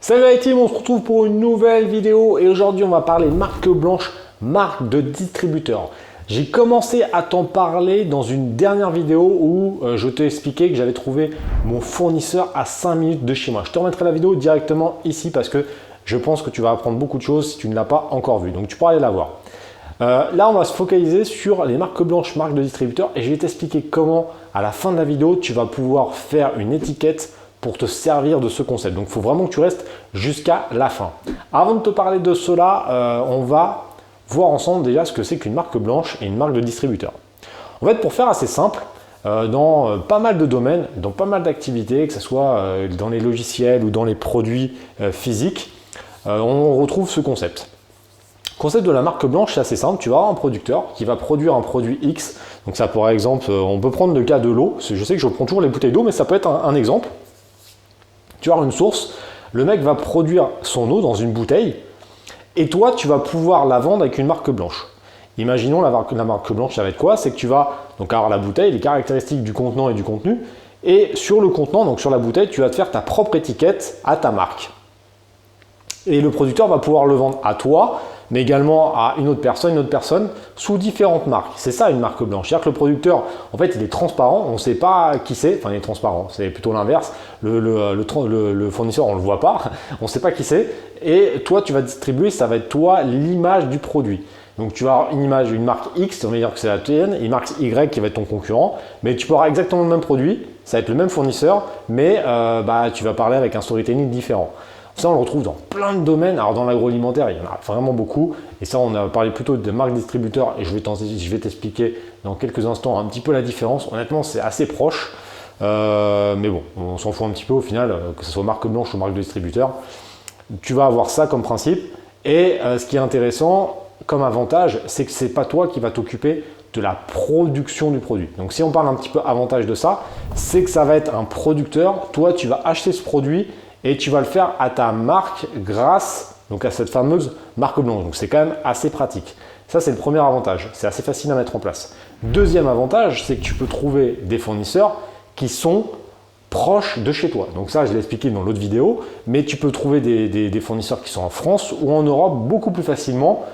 Salut la team, on se retrouve pour une nouvelle vidéo et aujourd'hui on va parler marque blanche, marque de distributeur. J'ai commencé à t'en parler dans une dernière vidéo où je t'ai expliqué que j'avais trouvé mon fournisseur à 5 minutes de chez moi. Je te remettrai la vidéo directement ici parce que je pense que tu vas apprendre beaucoup de choses si tu ne l'as pas encore vu. Donc tu pourras aller la voir. Là, on va se focaliser sur les marques blanches, marques de distributeur et je vais t'expliquer comment à la fin de la vidéo, tu vas pouvoir faire une étiquette pour te servir de ce concept. Donc, il faut vraiment que tu restes jusqu'à la fin. Avant de te parler de cela, on va voir ensemble déjà ce que c'est qu'une marque blanche et une marque de distributeur. En fait, pour faire assez simple, dans pas mal de domaines, dans pas mal d'activités, que ce soit dans les logiciels ou dans les produits physiques, on retrouve ce concept. Le concept de la marque blanche, c'est assez simple. Tu vas avoir un producteur qui va produire un produit X. Donc ça, par exemple, on peut prendre le cas de l'eau. Je sais que je prends toujours les bouteilles d'eau, mais ça peut être un exemple. Tu vas avoir une source, le mec va produire son eau dans une bouteille et toi, tu vas pouvoir la vendre avec une marque blanche. Imaginons la marque blanche, ça va être quoi? C'est que tu vas donc avoir la bouteille, les caractéristiques du contenant et du contenu et sur le contenant, donc sur la bouteille, tu vas te faire ta propre étiquette à ta marque. Et le producteur va pouvoir le vendre à toi, mais également à une autre personne sous différentes marques. C'est ça une marque blanche. C'est-à-dire que le producteur, en fait, il est transparent, on ne sait pas qui c'est, enfin il est transparent, c'est plutôt l'inverse. Le fournisseur, on ne le voit pas, on ne sait pas qui c'est. Et toi, tu vas distribuer, ça va être toi l'image du produit. Donc tu vas avoir une image, une marque X, on va dire que c'est la tienne, une marque Y qui va être ton concurrent, mais tu peux avoir exactement le même produit, ça va être le même fournisseur, mais tu vas parler avec un storytelling différent. Ça, on le retrouve dans plein de domaines. Alors, dans l'agroalimentaire, il y en a vraiment beaucoup. Et ça, on a parlé plutôt de marques distributeurs et je vais t'expliquer dans quelques instants un petit peu la différence. Honnêtement, c'est assez proche. Mais bon, on s'en fout un petit peu au final, que ce soit marque blanche ou marque de distributeur. Tu vas avoir ça comme principe. Et ce qui est intéressant comme avantage, c'est que ce n'est pas toi qui vas t'occuper de la production du produit. Donc, si on parle un petit peu avantage de ça, c'est que ça va être un producteur. Toi, tu vas acheter ce produit et tu vas le faire à ta marque grâce donc à cette fameuse marque blanche. Donc c'est quand même assez pratique. Ça, c'est le premier avantage. C'est assez facile à mettre en place. Deuxième avantage, c'est que tu peux trouver des fournisseurs qui sont proches de chez toi. Donc ça, je l'ai expliqué dans l'autre vidéo, mais tu peux trouver des fournisseurs qui sont en France ou en Europe beaucoup plus facilement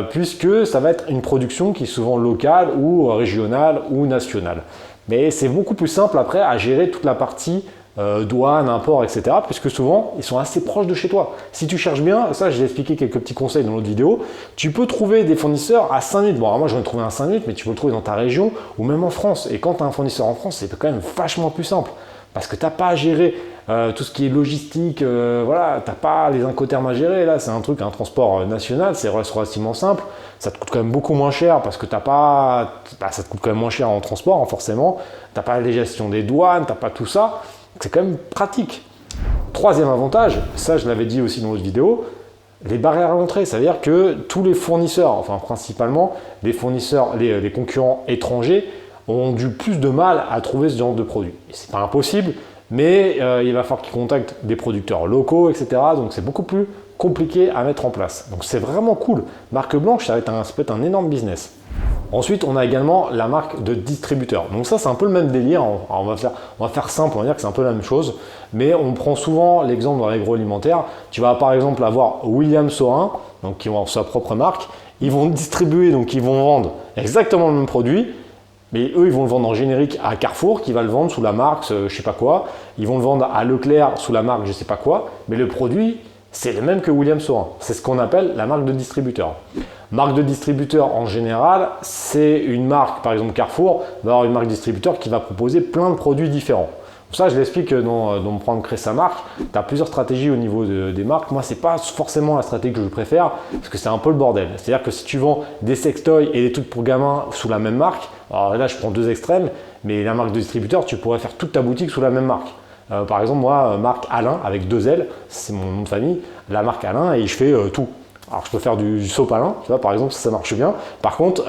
puisque ça va être une production qui est souvent locale ou régionale ou nationale. Mais c'est beaucoup plus simple après à gérer toute la partie douane, import, etc. Puisque souvent, ils sont assez proches de chez toi. Si tu cherches bien, ça, j'ai expliqué quelques petits conseils dans l'autre vidéo, tu peux trouver des fournisseurs à 5 minutes. Bon, alors moi, j'en ai trouvé un 5 minutes, mais tu peux le trouver dans ta région ou même en France. Et quand tu as un fournisseur en France, c'est quand même vachement plus simple parce que tu n'as pas à gérer tout ce qui est logistique. Voilà, tu n'as pas les incoterms à gérer. Là, c'est un transport national, c'est relativement simple. Ça te coûte quand même beaucoup moins cher parce que ça te coûte quand même moins cher en transport, hein, forcément. Tu n'as pas les gestions des douanes, tu n'as pas tout ça. C'est quand même pratique. Troisième avantage, ça je l'avais dit aussi dans l'autre vidéo, les barrières à l'entrée. C'est-à-dire que tous les fournisseurs, enfin principalement les fournisseurs, les concurrents étrangers ont du plus de mal à trouver ce genre de produit. C'est pas impossible, mais il va falloir qu'ils contactent des producteurs locaux, etc. Donc c'est beaucoup plus compliqué à mettre en place. Donc c'est vraiment cool. Marque blanche, ça peut être un énorme business. Ensuite, on a également la marque de distributeur. Donc ça, c'est un peu le même délire. On va faire simple, on va dire que c'est un peu la même chose. Mais on prend souvent l'exemple dans l'agroalimentaire. Tu vas par exemple avoir William Saurin, donc qui vont avoir sa propre marque. Ils vont distribuer, donc ils vont vendre exactement le même produit. Mais eux, ils vont le vendre en générique à Carrefour, qui va le vendre sous la marque je sais pas quoi. Ils vont le vendre à Leclerc sous la marque je sais pas quoi. Mais le produit, c'est le même que William Saurin. C'est ce qu'on appelle la marque de distributeur. Marque de distributeur en général, c'est une marque, par exemple Carrefour, va avoir une marque distributeur qui va proposer plein de produits différents. Pour ça, je l'explique dans Prendre créer sa marque. Tu as plusieurs stratégies au niveau des marques. Moi, ce n'est pas forcément la stratégie que je préfère parce que c'est un peu le bordel. C'est-à-dire que si tu vends des sextoys et des trucs pour gamins sous la même marque, alors là, je prends deux extrêmes, mais la marque de distributeur, tu pourrais faire toute ta boutique sous la même marque. Par exemple, moi, marque Alain avec 2 L, c'est mon nom de famille, la marque Alain et je fais tout. Alors je peux faire du sopalin, tu vois, par exemple, ça marche bien. Par contre,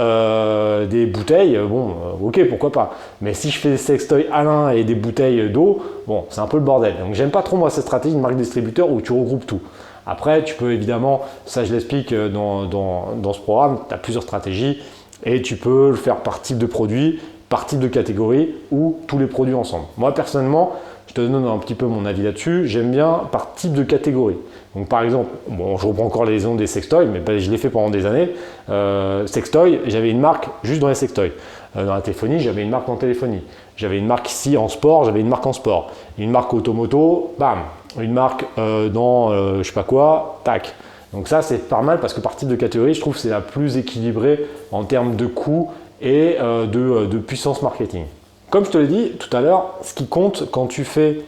des bouteilles, ok, pourquoi pas. Mais si je fais des sextoys Alain et des bouteilles d'eau, bon, c'est un peu le bordel. Donc j'aime pas trop moi cette stratégie de marque distributeur où tu regroupes tout. Après, tu peux évidemment, ça je l'explique dans ce programme, tu as plusieurs stratégies et tu peux le faire par type de produit, par type de catégorie ou tous les produits ensemble. Moi personnellement, je te donne un petit peu mon avis là-dessus. J'aime bien par type de catégorie. Donc par exemple, bon, je reprends encore les exemples des sextoys, mais je l'ai fait pendant des années. Sextoy, j'avais une marque juste dans les sextoys. Dans la téléphonie, j'avais une marque en téléphonie. J'avais une marque ici en sport, j'avais une marque en sport. Une marque automoto, bam. Une marque dans je sais pas quoi, tac. Donc ça, c'est pas mal parce que par type de catégorie, je trouve que c'est la plus équilibrée en termes de coûts et de puissance marketing. Comme je te l'ai dit tout à l'heure, ce qui compte quand tu fais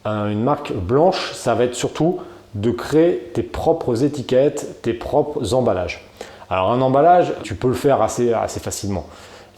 une marque blanche, ça va être surtout de créer tes propres étiquettes, tes propres emballages. Alors un emballage, tu peux le faire assez facilement.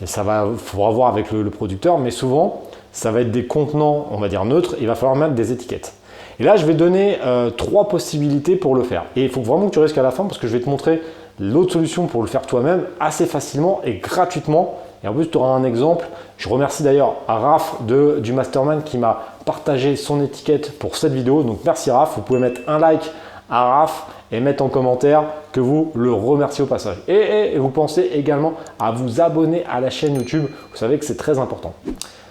Et faudra voir avec le producteur, mais souvent, ça va être des contenants, on va dire neutres, il va falloir mettre des étiquettes. Et là, je vais donner 3 possibilités pour le faire. Et il faut vraiment que tu restes à la fin parce que je vais te montrer l'autre solution pour le faire toi-même assez facilement et gratuitement. Et en plus, tu auras un exemple. Je remercie d'ailleurs à Raph du Mastermind qui m'a partagé son étiquette pour cette vidéo. Donc merci Raph, vous pouvez mettre un like à Raph et mettre en commentaire que vous le remerciez au passage. Et vous pensez également à vous abonner à la chaîne YouTube. Vous savez que c'est très important.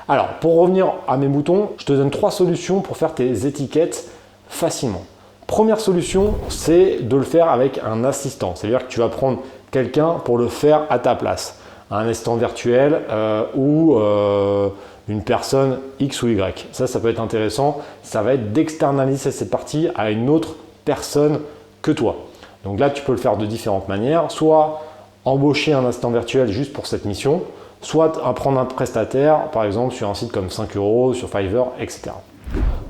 Alors, pour revenir à mes moutons, je te donne 3 solutions pour faire tes étiquettes facilement. Première solution, c'est de le faire avec un assistant. C'est-à-dire que tu vas prendre quelqu'un pour le faire à ta place. Un assistant virtuel ou une personne X ou Y. Ça peut être intéressant. Ça va être d'externaliser cette partie à une autre personne que toi. Donc là, tu peux le faire de différentes manières. Soit embaucher un assistant virtuel juste pour cette mission, soit à prendre un prestataire, par exemple sur un site comme 5 €, sur Fiverr, etc.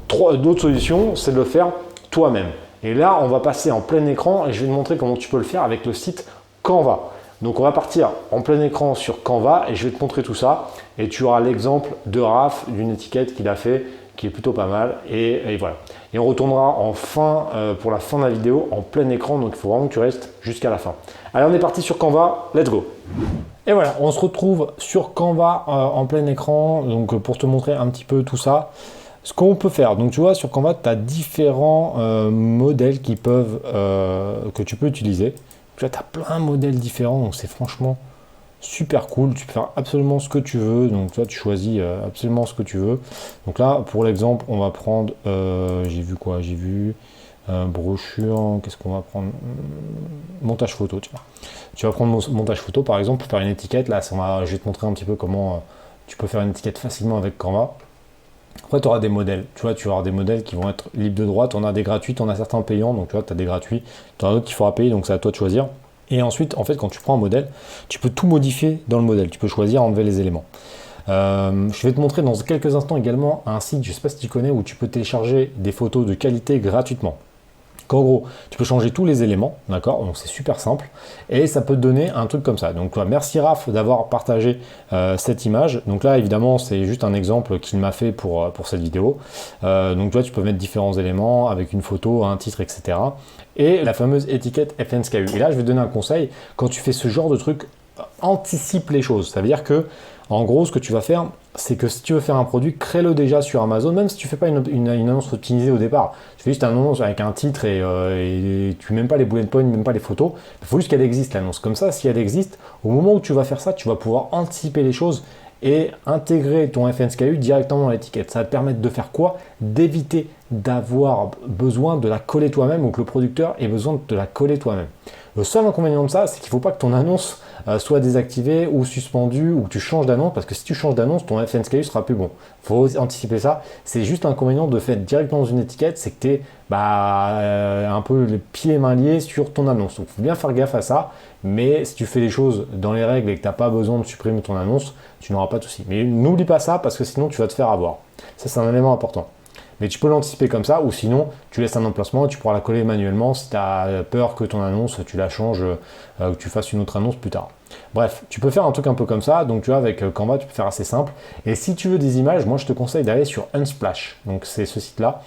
D'autres solutions, c'est de le faire toi-même. Et là, on va passer en plein écran et je vais te montrer comment tu peux le faire avec le site Canva. Donc on va partir en plein écran sur Canva et je vais te montrer tout ça. Et tu auras l'exemple de Raph d'une étiquette qu'il a fait qui est plutôt pas mal. Et voilà. Et on retournera pour la fin de la vidéo en plein écran. Donc il faut vraiment que tu restes jusqu'à la fin. Allez, on est parti sur Canva. Let's go! Et voilà, on se retrouve sur Canva en plein écran, donc pour te montrer un petit peu tout ça. Ce qu'on peut faire, donc tu vois, sur Canva, tu as différents modèles que tu peux utiliser. Tu vois, tu as plein de modèles différents, donc c'est franchement super cool. Tu peux faire absolument ce que tu veux, donc toi, tu choisis absolument ce que tu veux. Donc là, pour l'exemple, on va prendre, j'ai vu quoi? J'ai vu brochure, qu'est-ce qu'on va prendre? Montage photo, tu vois. Tu vas prendre montage photo par exemple pour faire une étiquette. Là, je vais te montrer un petit peu comment tu peux faire une étiquette facilement avec Canva. Après, tu auras des modèles. Tu vois, tu auras des modèles qui vont être libres de droit. Tu en as des gratuits, tu en as certains payants. Donc, tu vois, tu as des gratuits. Tu en as d'autres qu'il faudra payer. Donc, c'est à toi de choisir. Et ensuite, en fait, quand tu prends un modèle, tu peux tout modifier dans le modèle. Tu peux choisir, enlever les éléments. Je vais te montrer dans quelques instants également un site, je ne sais pas si tu connais, où tu peux télécharger des photos de qualité gratuitement. En gros, tu peux changer tous les éléments, d'accord? Donc c'est super simple et ça peut te donner un truc comme ça. Donc merci Raph d'avoir partagé cette image. Donc là évidemment c'est juste un exemple qu'il m'a fait pour cette vidéo. Donc toi tu peux mettre différents éléments avec une photo, un titre, etc. Et la fameuse étiquette FNSKU. Et là je vais te donner un conseil, quand tu fais ce genre de truc, anticipe les choses. Ça veut dire que en gros, ce que tu vas faire, c'est que si tu veux faire un produit, crée-le déjà sur Amazon, même si tu ne fais pas une annonce optimisée au départ. Tu fais juste une annonce avec un titre et tu ne mets même pas les bullet points, même pas les photos. Il faut juste qu'elle existe, l'annonce. Comme ça, si elle existe, au moment où tu vas faire ça, tu vas pouvoir anticiper les choses et intégrer ton FNSKU directement dans l'étiquette. Ça va te permettre de faire quoi? D'éviter d'avoir besoin de la coller toi-même ou que le producteur ait besoin de la coller toi-même. Le seul inconvénient de ça, c'est qu'il ne faut pas que ton annonce soit désactivée ou suspendue ou que tu changes d'annonce, parce que si tu changes d'annonce, ton FNSKU sera plus bon. Il faut anticiper ça. C'est juste l'inconvénient de faire directement dans une étiquette, c'est que tu es un peu les pieds et mains liés sur ton annonce. Donc il faut bien faire gaffe à ça, mais si tu fais les choses dans les règles et que tu n'as pas besoin de supprimer ton annonce, tu n'auras pas de souci. Mais n'oublie pas ça, parce que sinon tu vas te faire avoir. Ça, c'est un élément important. Mais tu peux l'anticiper comme ça, ou sinon tu laisses un emplacement et tu pourras la coller manuellement si tu as peur que ton annonce, tu la changes, que tu fasses une autre annonce plus tard. Bref, tu peux faire un truc un peu comme ça. Donc tu vois, avec Canva, tu peux faire assez simple. Et si tu veux des images, moi je te conseille d'aller sur Unsplash. Donc c'est ce site-là.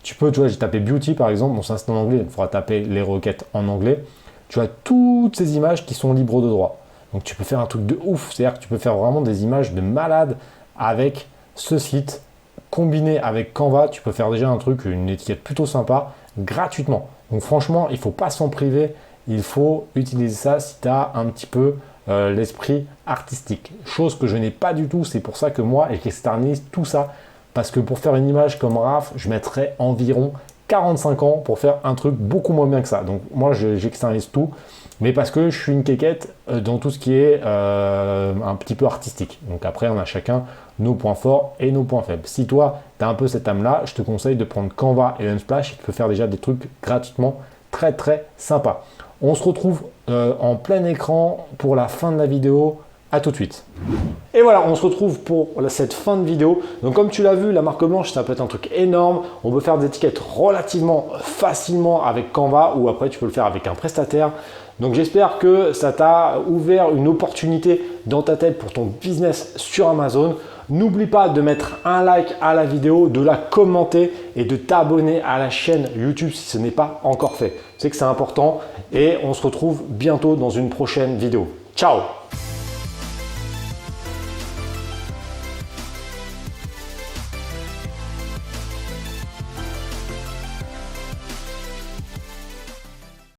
Tu peux, tu vois, j'ai tapé beauty par exemple. Bon, ça c'est en anglais, il faudra taper les requêtes en anglais. Tu as toutes ces images qui sont libres de droit. Donc tu peux faire un truc de ouf. C'est-à-dire que tu peux faire vraiment des images de malade avec ce site. Combiné avec Canva, tu peux faire déjà un truc, une étiquette plutôt sympa, gratuitement. Donc franchement, il ne faut pas s'en priver, il faut utiliser ça si tu as un petit peu l'esprit artistique. Chose que je n'ai pas du tout, c'est pour ça que moi, j'externalise tout ça parce que pour faire une image comme Raph, je mettrais environ 45 ans pour faire un truc beaucoup moins bien que ça. Donc moi, j'externalise tout, mais parce que je suis une quéquette dans tout ce qui est un petit peu artistique. Donc après, on a chacun nos points forts et nos points faibles. Si toi, tu as un peu cette âme-là, je te conseille de prendre Canva et Unsplash. Tu peux faire déjà des trucs gratuitement très très sympas. On se retrouve en plein écran pour la fin de la vidéo. À tout de suite. Et voilà, on se retrouve pour cette fin de vidéo. Donc comme tu l'as vu, la marque blanche, ça peut être un truc énorme. On peut faire des étiquettes relativement facilement avec Canva ou après tu peux le faire avec un prestataire. Donc j'espère que ça t'a ouvert une opportunité dans ta tête pour ton business sur Amazon. N'oublie pas de mettre un like à la vidéo, de la commenter et de t'abonner à la chaîne YouTube si ce n'est pas encore fait. Je sais que c'est important et on se retrouve bientôt dans une prochaine vidéo. Ciao!